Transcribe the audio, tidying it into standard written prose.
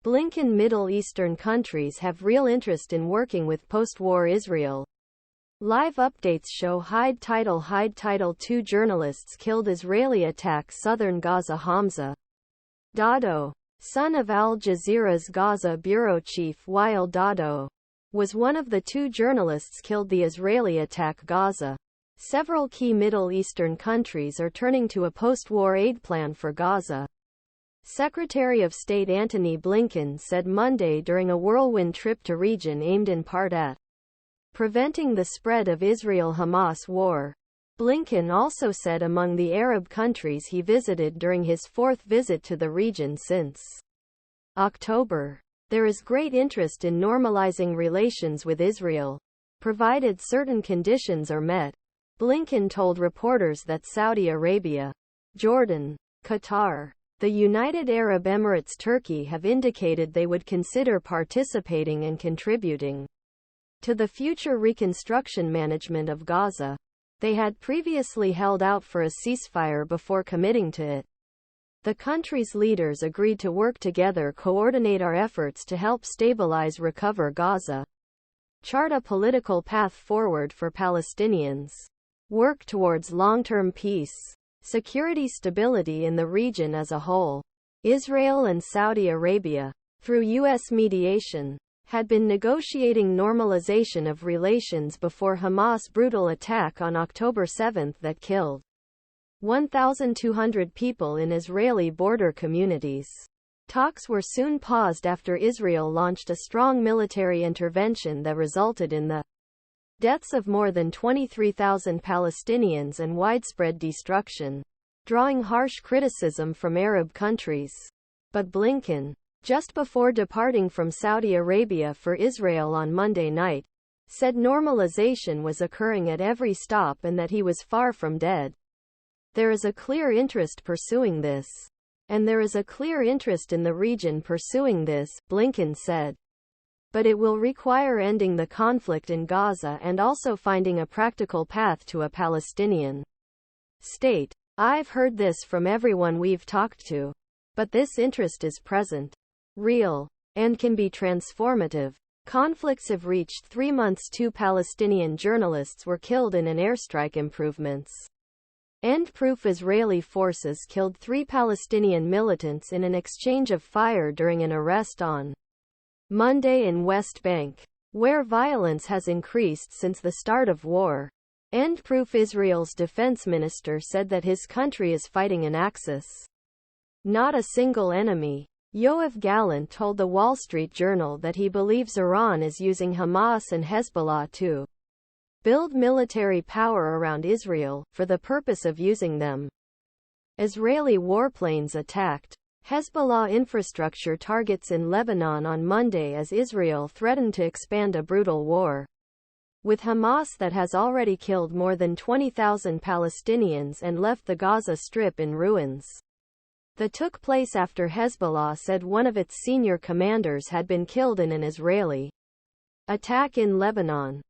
Blinken Middle Eastern countries have real interest in working with post-war Israel. Live updates show high title 2 journalists killed Israeli attack southern Gaza. Hamza Dahdouh, son of Al Jazeera's Gaza bureau chief Wael Dahdouh, was one of the 2 journalists killed the Israeli attack Gaza. Several key Middle Eastern countries are turning to a post-war aid plan for Gaza. Secretary of State Antony Blinken said Monday during a whirlwind trip to region aimed in part at preventing the spread of Israel-Hamas war. Blinken also said among the Arab countries he visited during his 4th visit to the region since October, there is great interest in normalizing relations with Israel, provided certain conditions are met. Blinken told reporters that Saudi Arabia, Jordan, Qatar, the United Arab Emirates Turkey have indicated they would consider participating and contributing to the future reconstruction management of Gaza. They had previously held out for a ceasefire before committing to it. The country's leaders agreed to work together, coordinate our efforts to help stabilize, recover Gaza, chart a political path forward for Palestinians, work towards long-term peace, security, stability in the region as a whole. Israel and Saudi Arabia, through U.S. mediation, had been negotiating normalization of relations before Hamas' brutal attack on October 7 that killed 1,200 people in Israeli border communities. Talks were soon paused after Israel launched a strong military intervention that resulted in the deaths of more than 23,000 Palestinians and widespread destruction, drawing harsh criticism from Arab countries. But Blinken, just before departing from Saudi Arabia for Israel on Monday night, said normalization was occurring at every stop and that he was far from dead. There is a clear interest pursuing this. And there is a clear interest in the region pursuing this, Blinken said. But it will require ending the conflict in Gaza and also finding a practical path to a Palestinian state. I've heard this from everyone we've talked to. But this interest is present, real, and can be transformative. Conflicts have reached 3 months. 2 Palestinian journalists were killed in an airstrike. Improvements. End-proof Israeli forces killed 3 Palestinian militants in an exchange of fire during an arrest on Monday in West Bank, where violence has increased since the start of war. End-proof Israel's defense minister said that his country is fighting an axis, not a single enemy. Yoav Gallant told the Wall Street Journal that he believes Iran is using Hamas and Hezbollah to build military power around Israel, for the purpose of using them. Israeli warplanes attacked Hezbollah infrastructure targets in Lebanon on Monday as Israel threatened to expand a brutal war with Hamas that has already killed more than 20,000 Palestinians and left the Gaza Strip in ruins. That took place after Hezbollah said one of its senior commanders had been killed in an Israeli attack in Lebanon.